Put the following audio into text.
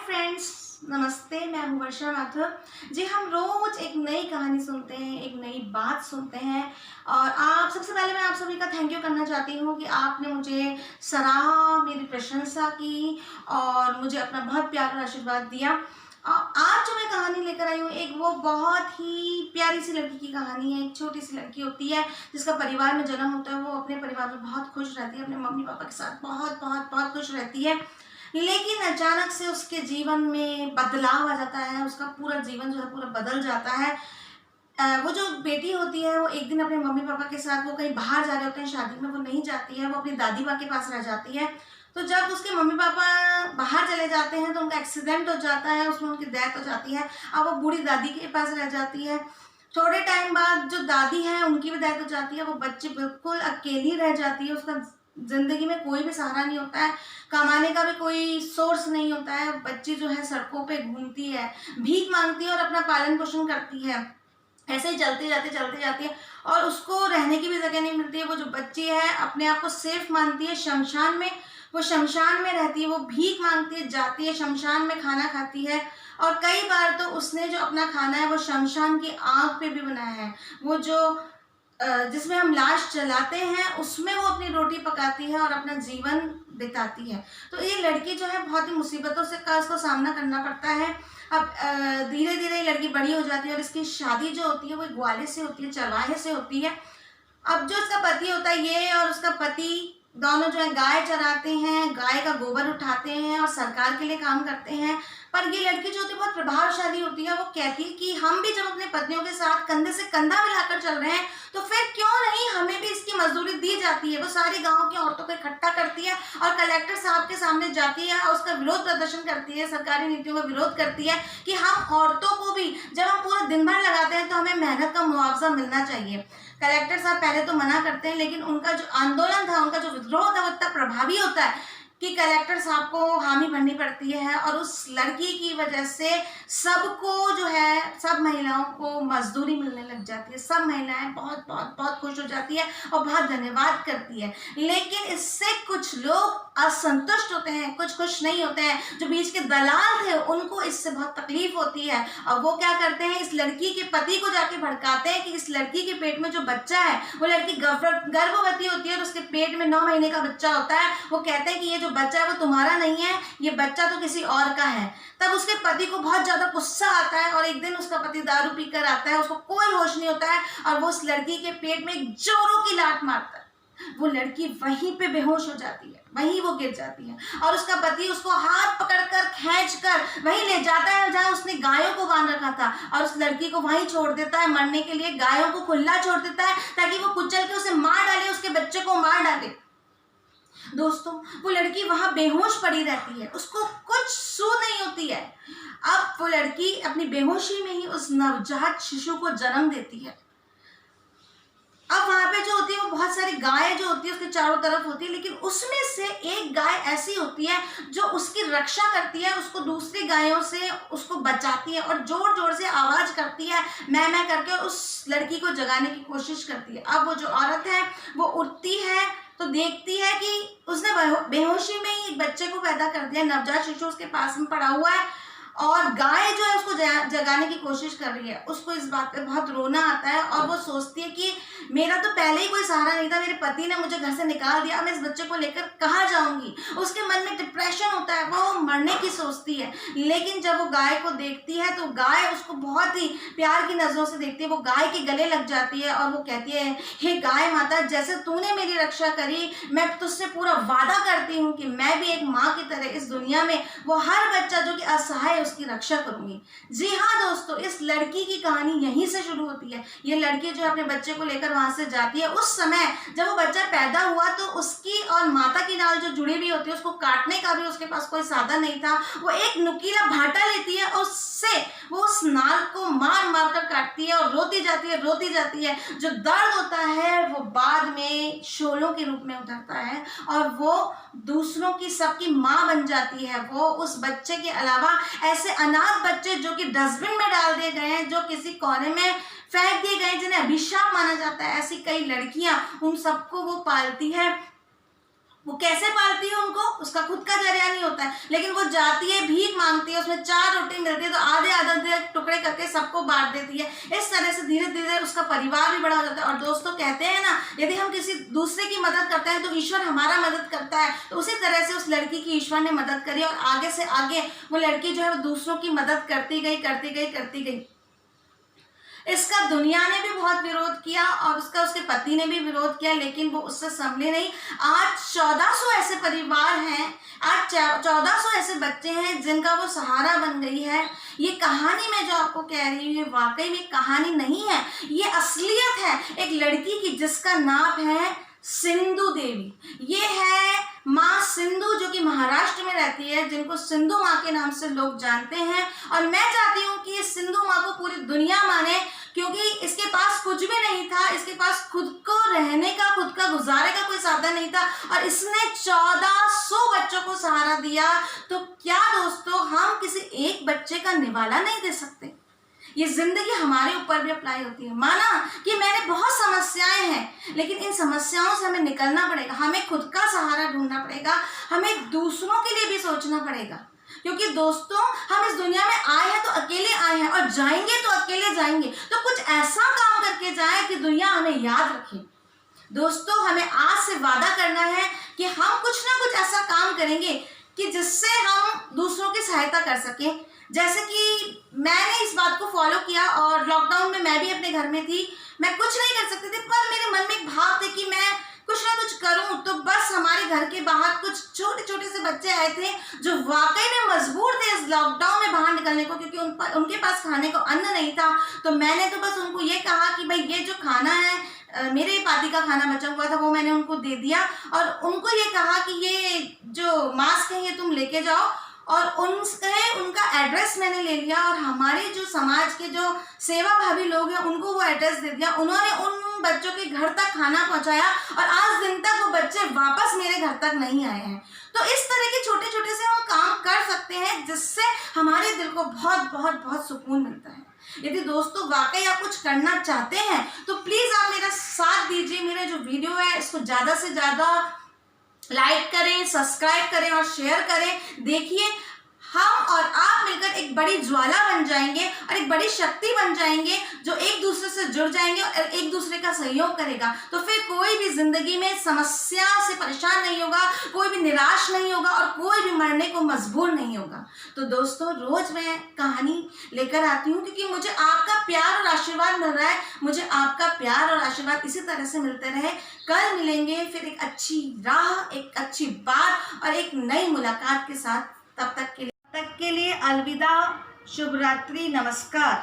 Friends, नमस्ते। मैं हूँ वर्षा माथुर। जी, हम रोज़ एक नई कहानी सुनते हैं, एक नई बात सुनते हैं। और आप सबसे पहले मैं आप सभी का थैंक यू करना चाहती हूँ कि आपने मुझे सराहा, मेरी प्रशंसा की और मुझे अपना बहुत प्यार और आशीर्वाद दिया। आज जो मैं कहानी लेकर आई हूँ, एक वो बहुत ही प्यारी सी लड़की की कहानी है। एक छोटी सी लड़की होती है जिसका परिवार में जन्म होता है। वो अपने परिवार में बहुत खुश रहती है, अपने मम्मी पापा के साथ बहुत बहुत बहुत खुश रहती है। लेकिन अचानक से उसके जीवन में बदलाव आ जाता है। उसका पूरा जीवन जो है पूरा बदल जाता है। वो जो बेटी होती है वो एक दिन अपने मम्मी पापा के साथ वो कहीं बाहर जा रहे होते हैं, शादी में वो नहीं जाती है, वो अपनी दादी माँ के पास रह जाती है। तो जब उसके मम्मी पापा बाहर चले जाते हैं तो उनका एक्सीडेंट हो जाता है, उसमें उनकी डेथ हो जाती है। अब वो बूढ़ी दादी के पास रह जाती है। थोड़े टाइम बाद जो दादी है उनकी भी डेथ हो जाती है। वो बच्ची बिल्कुल अकेली रह जाती है। उसका जिंदगी में कोई भी सहारा नहीं होता है, कमाने का भी कोई सोर्स नहीं होता है। बच्ची जो है सड़कों पे घूमती है, भीख मांगती है और अपना पालन पोषण करती है। ऐसे ही चलती जाती है और उसको रहने की भी जगह नहीं मिलती है। वो जो बच्ची है अपने आप को सेफ मानती है शमशान में। वो शमशान में रहती है, वो भीख मांगती है, जाती है शमशान में, खाना खाती है। और कई बार तो उसने जो अपना खाना है वो शमशान की आग पे भी बनाया है। वो जो जिसमें हम लाश जलाते हैं उसमें वो अपनी रोटी पकाती है और अपना जीवन बिताती है। तो ये लड़की जो है बहुत ही मुसीबतों से का उसको सामना करना पड़ता है। अब धीरे धीरे ये लड़की बड़ी हो जाती है और इसकी शादी जो होती है वो ग्वाले से होती है, चरवाहे से होती है। अब जो उसका पति होता है, ये और उसका पति दोनों जो है गाय चराते हैं, गाय का गोबर उठाते हैं और सरकार के लिए काम करते हैं। पर ये लड़की जो होती है बहुत प्रभावशाली होती है। वो कहती है कि हम भी जब अपने पतियों के साथ कंधे से कंधा मिलाकर चल रहे हैं तो फिर क्यों नहीं हमें भी इसकी मजदूरी दी जाती है। वो सारी गांव की औरतों को इकट्ठा करती है और कलेक्टर साहब के सामने जाती है और उसका विरोध प्रदर्शन करती है, सरकारी नीतियों का विरोध करती है कि हम औरतों को भी जब हम पूरा दिन भर लगाते हैं तो हमें मेहनत का मुआवजा मिलना चाहिए। कलेक्टर साहब पहले तो मना करते हैं, लेकिन उनका जो आंदोलन था, उनका जो विद्रोह था वो इतना प्रभावी होता है कि कलेक्टर साहब को हामी भरनी पड़ती है। और उस लड़की की वजह से सबको जो है, सब महिलाओं को मजदूरी मिलने लग जाती है। सब महिलाएं बहुत बहुत बहुत खुश हो जाती है और बहुत धन्यवाद करती है। लेकिन इससे कुछ लोग असंतुष्ट होते हैं, कुछ खुश नहीं होते हैं। जो बीच के दलाल थे उनको इससे बहुत तकलीफ होती है और वो क्या करते हैं, इस लड़की के पति को जाके भड़काते हैं कि इस लड़की के पेट में जो बच्चा है, वो लड़की गर्भवती होती है और उसके पेट में 9 महीने का बच्चा होता है। वो कहते हैं कि ये जो बच्चा है वो तुम्हारा नहीं है, ये बच्चा तो किसी और का है। तब उसके पति को बहुत ज्यादा गुस्सा आता है और एक दिन उसका पति दारू पीकर आता है, उसको कोई होश नहीं होता है और वो उस लड़की के पेट में एक जोरों की लात मारता है। वो लड़की वहीं पे बेहोश हो जाती है, वहीं वो गिर जाती है और उसका पति उसको हाथ पकड़कर खींचकर वहीं ले जाता है जहां उसने गायों को बांध रखा था और उस लड़की को वहीं छोड़ देता है मरने के लिए। गायों को खुला छोड़ देता है ताकि वो कुचल के उसे मार डाले, उसके बच्चे को मार डाले। दोस्तों, वो लड़की वहां बेहोश पड़ी रहती है, उसको कुछ सूझ नहीं होती है। अब वो लड़की अपनी बेहोशी में ही उस नवजात शिशु को जन्म देती है। अब वहां पे जो होती है वो बहुत सारी गायें जो होती है उसके चारों तरफ होती है, लेकिन उसमें से एक गाय ऐसी होती है जो उसकी रक्षा करती है, उसको दूसरी गायों से उसको बचाती है और जोर जोर से आवाज करती है, मैं करके, और उस लड़की को जगाने की कोशिश करती है। अब वो जो औरत है वो उठती है तो देखती है कि उसने बेहोशी में ही एक बच्चे को पैदा कर दिया, नवजात शिशु उसके पास में पड़ा हुआ है और गाय जो है उसको जगाने की कोशिश कर रही है। उसको इस बात पे बहुत रोना आता है और वो सोचती है कि मेरा तो पहले ही कोई सहारा नहीं था, मेरे पति ने मुझे घर से निकाल दिया, मैं इस बच्चे को लेकर कहाँ जाऊंगी। उसके मन में डिप्रेशन होता है, वो मरने की सोचती है। लेकिन जब वो गाय को देखती है तो गाय उसको बहुत ही प्यार की नजरों से देखती है। वो गाय के गले लग जाती है और वो कहती है, हे गाय माता, जैसे तूने मेरी रक्षा करी, मैं तुझसे पूरा वादा करती हूँ कि मैं भी एक माँ की तरह इस दुनिया में वो हर बच्चा जो कि असहाय उसकी रक्षा करूंगी। जी हाँ दोस्तों, इस लड़की की कहानी यहीं से शुरू होती है। ये लड़की जो अपने बच्चे को लेकर वहां से जाती है। उस समय जब वो बच्चा पैदा हुआ तो उसकी और माता की नाल जो जुड़ी हुई होती है, उसको काटने का भी उसके पास कोई साधन नहीं था। वो एक नुकीला भाटा लेती है और उससे वो उस नाल को मार मार कर काटती है और रोती जाती है। जो दर्द होता है वो बाद में शोलों के रूप में उतरता है और वो दूसरों की सबकी माँ बन जाती है। वो उस बच्चे के अलावा ऐसे अनाथ बच्चे जो कि डस्टबिन में डाल दिए गए हैं, जो किसी कोने में फेंक दिए गए, जिन्हें अभिशाप माना जाता है, ऐसी कई लड़कियां, उन सबको वो पालती है। वो कैसे पालती है उनको, उसका उसका खुद का जरिया नहीं होता है, लेकिन वो जाती है, भीख मांगती है, उसमें 4 रोटी मिलती है तो आधे आधे टुकड़े करके सबको बांट देती है। इस तरह से धीरे धीरे उसका परिवार भी बड़ा हो जाता है। और दोस्तों कहते हैं ना, यदि हम किसी दूसरे की मदद करते हैं तो ईश्वर हमारा मदद करता है। तो उसी तरह से उस लड़की की ईश्वर ने मदद करी और आगे से आगे वो लड़की जो है वो दूसरों की मदद करती गई। इसका दुनिया ने भी बहुत विरोध किया और उसके पति ने भी विरोध किया, लेकिन वो उससे संभले नहीं। आज 1400 ऐसे परिवार हैं, आज 1400 ऐसे बच्चे हैं जिनका वो सहारा बन गई है। ये कहानी मैं जो आपको कह रही हूँ, ये वाकई में कहानी नहीं है, ये असलियत है एक लड़की की जिसका नाम है सिंधु देवी। ये है माँ सिंधु, जो कि महाराष्ट्र में रहती है, जिनको सिंधु माँ के नाम से लोग जानते हैं। और मैं चाहती हूँ कि इस सिंधु माँ को पूरी दुनिया माने, क्योंकि इसके पास कुछ भी नहीं था, इसके पास खुद को रहने का, खुद का गुजारे का कोई साधन नहीं था, और इसने 1400 बच्चों को सहारा दिया। तो क्या दोस्तों हम किसी एक बच्चे का निवाला नहीं दे सकते? ये जिंदगी हमारे ऊपर भी अप्लाई होती है। माना कि मैंने बहुत समस्याएं हैं, लेकिन इन समस्याओं से हमें निकलना पड़ेगा, हमें खुद का सहारा ढूंढना पड़ेगा, हमें दूसरों के लिए भी सोचना पड़ेगा। क्योंकि दोस्तों हम इस दुनिया में आए हैं तो अकेले आए हैं और जाएंगे तो अकेले जाएंगे। तो कुछ ऐसा काम करके जाए कि दुनिया हमें याद रखे। दोस्तों हमें आज से वादा करना है कि हम कुछ ना कुछ ऐसा काम करेंगे कि जिससे हम दूसरों की सहायता कर सकें। जैसे कि मैंने इस बात को फॉलो किया और लॉकडाउन में मैं भी अपने घर में थी, मैं कुछ नहीं कर सकती थी, पर मेरे मन में एक भाव थे कि मैं कुछ ना कुछ करूं। तो बस हमारे घर के बाहर कुछ छोटे छोटे से बच्चे आए थे जो वाकई में मजबूर थे इस लॉकडाउन में बाहर निकलने को, क्योंकि उनके पास खाने को अन्न नहीं था। तो मैंने तो बस उनको ये कहा कि भाई ये जो खाना है, मेरे पार्टी का खाना बचा हुआ था, वो मैंने उनको दे दिया और उनको ये कहा कि ये जो मास्क है ये तुम लेके जाओ। और उनका एड्रेस मैंने ले लिया और हमारे जो समाज के जो सेवा भावी लोग हैं उनको वो एड्रेस दे दिया। उन्होंने उन बच्चों के घर तक खाना पहुंचाया और आज दिन तक वो बच्चे वापस मेरे घर तक नहीं आए हैं। तो इस तरह के छोटे छोटे से हम काम कर सकते हैं जिससे हमारे दिल को बहुत बहुत बहुत सुकून मिलता है। यदि दोस्तों वाकई आप कुछ करना चाहते हैं तो प्लीज़ आप मेरा साथ दीजिए। मेरा जो वीडियो है इसको ज़्यादा से ज़्यादा लाइक करें, सब्सक्राइब करें और शेयर करें। देखिए हम और आप मिलकर एक बड़ी ज्वाला बन जाएंगे और एक बड़ी शक्ति बन जाएंगे जो एक दूसरे से जुड़ जाएंगे और एक दूसरे का सहयोग करेगा। तो फिर कोई भी जिंदगी में समस्या से परेशान नहीं होगा, कोई भी निराश नहीं होगा और कोई भी मरने को मजबूर नहीं होगा। तो दोस्तों रोज मैं कहानी लेकर आती हूँ क्योंकि मुझे आपका प्यार और आशीर्वाद मिल रहा है। मुझे आपका प्यार और आशीर्वाद इसी तरह से मिलते रहे। कल मिलेंगे फिर एक अच्छी राह, एक अच्छी बात और एक नई मुलाकात के साथ। तब तक के लिए अलविदा, शुभ रात्रि, नमस्कार।